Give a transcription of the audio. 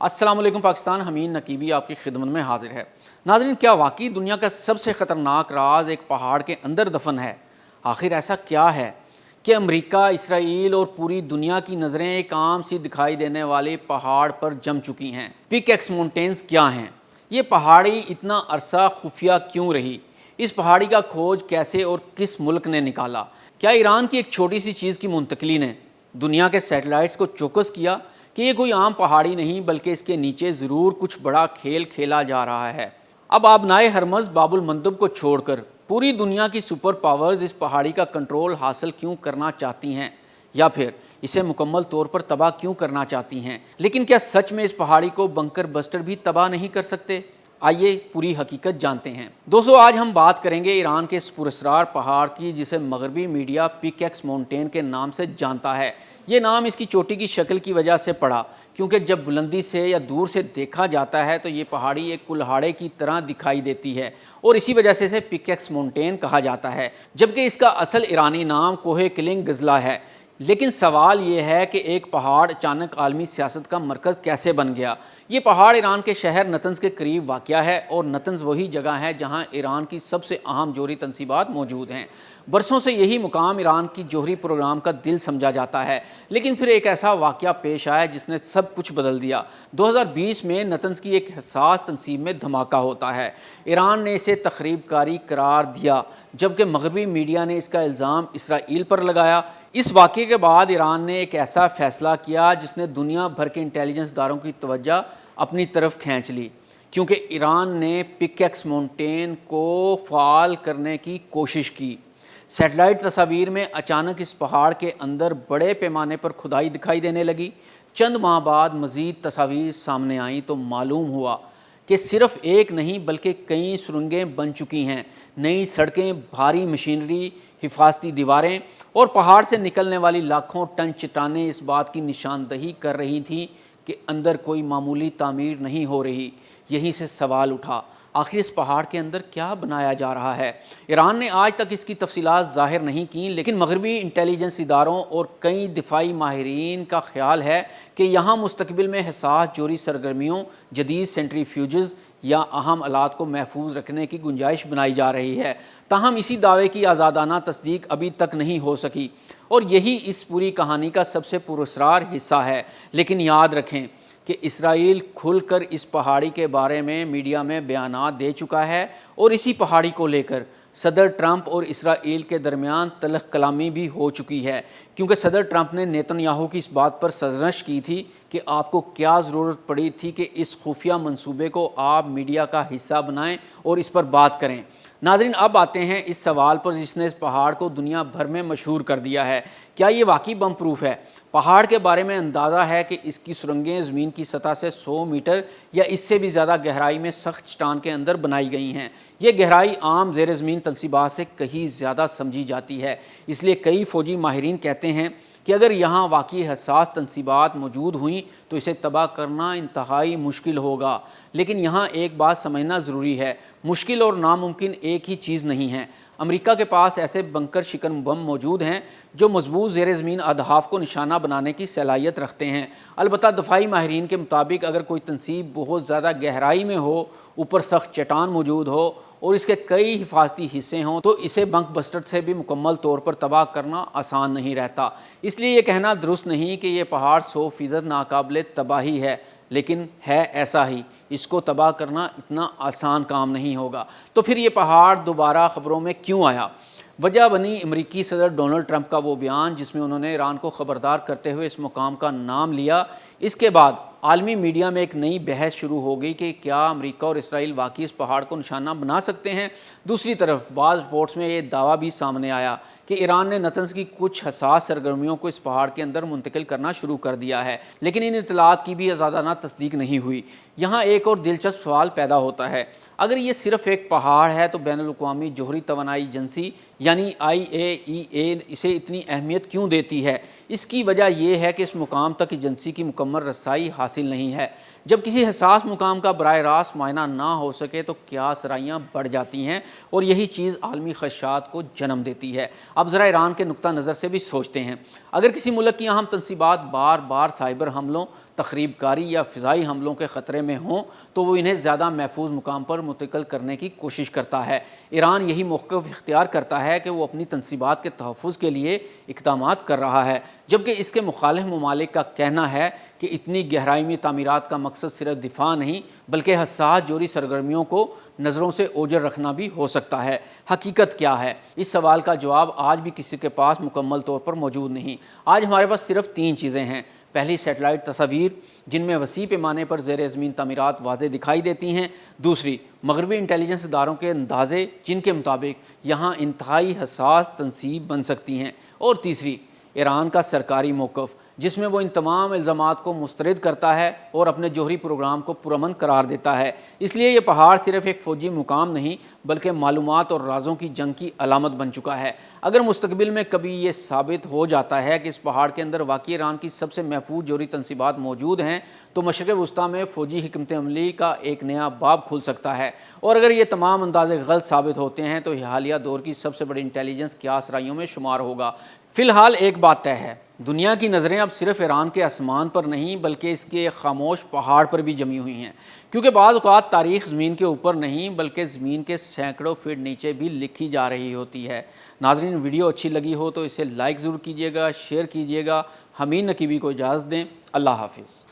السلام علیکم پاکستان، حمید نقیبی آپ کی خدمت میں حاضر ہے۔ ناظرین، کیا واقعی دنیا کا سب سے خطرناک راز ایک پہاڑ کے اندر دفن ہے؟ آخر ایسا کیا ہے کہ امریکہ، اسرائیل اور پوری دنیا کی نظریں ایک عام سی دکھائی دینے والے پہاڑ پر جم چکی ہیں؟ پک ایکس ماؤنٹینز کیا ہیں؟ یہ پہاڑی اتنا عرصہ خفیہ کیوں رہی؟ اس پہاڑی کا کھوج کیسے اور کس ملک نے نکالا؟ کیا ایران کی ایک چھوٹی سی چیز کی منتقلی نے دنیا کے سیٹلائٹس کو چوکس کیا کہ یہ کوئی عام پہاڑی نہیں بلکہ اس کے نیچے ضرور کچھ بڑا کھیل کھیلا جا رہا ہے؟ اب آبنائے ہرمز باب المندب کو چھوڑ کر پوری دنیا کی سپر پاورز اس پہاڑی کا کنٹرول حاصل کیوں کرنا چاہتی ہیں، یا پھر اسے مکمل طور پر تباہ کیوں کرنا چاہتی ہیں؟ لیکن کیا سچ میں اس پہاڑی کو بنکر بسٹر بھی تباہ نہیں کر سکتے؟ آئیے پوری حقیقت جانتے ہیں۔ دوستو، آج ہم بات کریں گے ایران کے اس پراسرار پہاڑ کی جسے مغربی میڈیا پک ایکس ماؤنٹین کے نام سے جانتا ہے۔ یہ نام اس کی چوٹی کی شکل کی وجہ سے پڑا، کیونکہ جب بلندی سے یا دور سے دیکھا جاتا ہے تو یہ پہاڑی ایک کلہاڑے کی طرح دکھائی دیتی ہے، اور اسی وجہ سے اسے پک ایکس ماؤنٹین کہا جاتا ہے، جبکہ اس کا اصل ایرانی نام کوہ کلنگ گزلا ہے۔ لیکن سوال یہ ہے کہ ایک پہاڑ اچانک عالمی سیاست کا مرکز کیسے بن گیا؟ یہ پہاڑ ایران کے شہر نتنز کے قریب واقع ہے، اور نتنز وہی جگہ ہے جہاں ایران کی سب سے اہم جوہری تنصیبات موجود ہیں۔ برسوں سے یہی مقام ایران کی جوہری پروگرام کا دل سمجھا جاتا ہے، لیکن پھر ایک ایسا واقعہ پیش آیا جس نے سب کچھ بدل دیا۔ 2020 میں نتنز کی ایک حساس تنصیب میں دھماکہ ہوتا ہے۔ ایران نے اسے تخریب کاری قرار دیا، جبکہ مغربی میڈیا نے اس کا الزام اسرائیل پر لگایا۔ اس واقعے کے بعد ایران نے ایک ایسا فیصلہ کیا جس نے دنیا بھر کے انٹیلیجنس اداروں کی توجہ اپنی طرف کھینچ لی، کیونکہ ایران نے پک ایکس ماؤنٹین کو فعال کرنے کی کوشش کی۔ سیٹلائٹ تصاویر میں اچانک اس پہاڑ کے اندر بڑے پیمانے پر کھدائی دکھائی دینے لگی۔ چند ماہ بعد مزید تصاویر سامنے آئیں تو معلوم ہوا کہ صرف ایک نہیں بلکہ کئی سرنگیں بن چکی ہیں۔ نئی سڑکیں، بھاری مشینری، حفاظتی دیواریں اور پہاڑ سے نکلنے والی لاکھوں ٹن چٹانیں اس بات کی نشاندہی کر رہی تھیں کہ اندر کوئی معمولی تعمیر نہیں ہو رہی۔ یہیں سے سوال اٹھا، آخر اس پہاڑ کے اندر کیا بنایا جا رہا ہے؟ ایران نے آج تک اس کی تفصیلات ظاہر نہیں کیں، لیکن مغربی انٹیلیجنس اداروں اور کئی دفاعی ماہرین کا خیال ہے کہ یہاں مستقبل میں حساس جوہری سرگرمیوں، جدید سینٹریفیوجز یا اہم آلات کو محفوظ رکھنے کی گنجائش بنائی جا رہی ہے۔ تاہم اسی دعوے کی آزادانہ تصدیق ابھی تک نہیں ہو سکی، اور یہی اس پوری کہانی کا سب سے پراسرار حصہ ہے۔ لیکن یاد رکھیں کہ اسرائیل کھل کر اس پہاڑی کے بارے میں میڈیا میں بیانات دے چکا ہے، اور اسی پہاڑی کو لے کر صدر ٹرمپ اور اسرائیل کے درمیان تلخ کلامی بھی ہو چکی ہے، کیونکہ صدر ٹرمپ نے نیتن یاہو کی اس بات پر سرزنش کی تھی کہ آپ کو کیا ضرورت پڑی تھی کہ اس خفیہ منصوبے کو آپ میڈیا کا حصہ بنائیں اور اس پر بات کریں۔ ناظرین، اب آتے ہیں اس سوال پر جس نے اس پہاڑ کو دنیا بھر میں مشہور کر دیا ہے۔ کیا یہ واقعی بم پروف ہے؟ پہاڑ کے بارے میں اندازہ ہے کہ اس کی سرنگیں زمین کی سطح سے 100 میٹر یا اس سے بھی زیادہ گہرائی میں سخت چٹان کے اندر بنائی گئی ہیں۔ یہ گہرائی عام زیر زمین تنصیبات سے کہیں زیادہ سمجھی جاتی ہے، اس لیے کئی فوجی ماہرین کہتے ہیں کہ اگر یہاں واقعی حساس تنصیبات موجود ہوئیں تو اسے تباہ کرنا انتہائی مشکل ہوگا۔ لیکن یہاں ایک بات سمجھنا ضروری ہے، مشکل اور ناممکن ایک ہی چیز نہیں ہے۔ امریکہ کے پاس ایسے بنکر شکن بم موجود ہیں جو مضبوط زیر زمین اہداف کو نشانہ بنانے کی صلاحیت رکھتے ہیں۔ البتہ دفاعی ماہرین کے مطابق اگر کوئی تنصیب بہت زیادہ گہرائی میں ہو، اوپر سخت چٹان موجود ہو اور اس کے کئی حفاظتی حصے ہوں، تو اسے بنک بسٹر سے بھی مکمل طور پر تباہ کرنا آسان نہیں رہتا۔ اس لیے یہ کہنا درست نہیں کہ یہ پہاڑ 100% ناقابل تباہی ہے، لیکن ہے ایسا ہی۔ اس کو تباہ کرنا اتنا آسان کام نہیں ہوگا۔ تو پھر یہ پہاڑ دوبارہ خبروں میں کیوں آیا؟ وجہ بنی امریکی صدر ڈونلڈ ٹرمپ کا وہ بیان جس میں انہوں نے ایران کو خبردار کرتے ہوئے اس مقام کا نام لیا۔ اس کے بعد عالمی میڈیا میں ایک نئی بحث شروع ہو گئی کہ کیا امریکہ اور اسرائیل واقعی اس پہاڑ کو نشانہ بنا سکتے ہیں؟ دوسری طرف بعض رپورٹس میں یہ دعویٰ بھی سامنے آیا کہ ایران نے نتنز کی کچھ حساس سرگرمیوں کو اس پہاڑ کے اندر منتقل کرنا شروع کر دیا ہے، لیکن ان اطلاعات کی بھی آزادانہ تصدیق نہیں ہوئی۔ یہاں ایک اور دلچسپ سوال پیدا ہوتا ہے، اگر یہ صرف ایک پہاڑ ہے تو بین الاقوامی جوہری توانائی ایجنسی یعنی IAEA اسے اتنی اہمیت کیوں دیتی ہے؟ اس کی وجہ یہ ہے کہ اس مقام تک ایجنسی کی مکمل رسائی حاصل نہیں ہے۔ جب کسی حساس مقام کا براہ راست معائنہ نہ ہو سکے تو کیا سرائیاں بڑھ جاتی ہیں، اور یہی چیز عالمی خدشات کو جنم دیتی ہے۔ اب ذرا ایران کے نقطہ نظر سے بھی سوچتے ہیں، اگر کسی ملک کی اہم تنصیبات بار بار سائبر حملوں، تخریب کاری یا فضائی حملوں کے خطرے میں ہوں تو وہ انہیں زیادہ محفوظ مقام پر منتقل کرنے کی کوشش کرتا ہے۔ ایران یہی موقف اختیار کرتا ہے کہ وہ اپنی تنصیبات کے تحفظ کے لیے اقدامات کر رہا ہے، جبکہ اس کے مخالف ممالک کا کہنا ہے کہ اتنی گہرائی میں تعمیرات کا مقصد صرف دفاع نہیں بلکہ حساس جوہری سرگرمیوں کو نظروں سے اوجھل رکھنا بھی ہو سکتا ہے۔ حقیقت کیا ہے؟ اس سوال کا جواب آج بھی کسی کے پاس مکمل طور پر موجود نہیں۔ آج ہمارے پاس صرف 3 چیزیں ہیں۔ پہلی، سیٹلائٹ تصاویر جن میں وسیع پیمانے پر زیر زمین تعمیرات واضح دکھائی دیتی ہیں۔ دوسری، مغربی انٹیلیجنس اداروں کے اندازے جن کے مطابق یہاں انتہائی حساس تنصیب بن سکتی ہیں۔ اور تیسری، ایران کا سرکاری موقف جس میں وہ ان تمام الزامات کو مسترد کرتا ہے اور اپنے جوہری پروگرام کو پرامن قرار دیتا ہے۔ اس لیے یہ پہاڑ صرف ایک فوجی مقام نہیں بلکہ معلومات اور رازوں کی جنگ کی علامت بن چکا ہے۔ اگر مستقبل میں کبھی یہ ثابت ہو جاتا ہے کہ اس پہاڑ کے اندر واقعی ایران کی سب سے محفوظ جوہری تنصیبات موجود ہیں تو مشرق وسطیٰ میں فوجی حکمت عملی کا ایک نیا باب کھل سکتا ہے، اور اگر یہ تمام اندازے غلط ثابت ہوتے ہیں تو یہ حالیہ دور کی سب سے بڑی انٹیلیجنس قیاس رائیوں میں شمار ہوگا۔ فی الحال ایک بات طے ہے، دنیا کی نظریں اب صرف ایران کے آسمان پر نہیں بلکہ اس کے خاموش پہاڑ پر بھی جمی ہوئی ہیں، کیونکہ بعض اوقات تاریخ زمین کے اوپر نہیں بلکہ زمین کے سینکڑوں فٹ نیچے بھی لکھی جا رہی ہوتی ہے۔ ناظرین، ویڈیو اچھی لگی ہو تو اسے لائک ضرور کیجیے گا، شیئر کیجیے گا۔ حمید نقیبی کو اجازت دیں۔ اللہ حافظ۔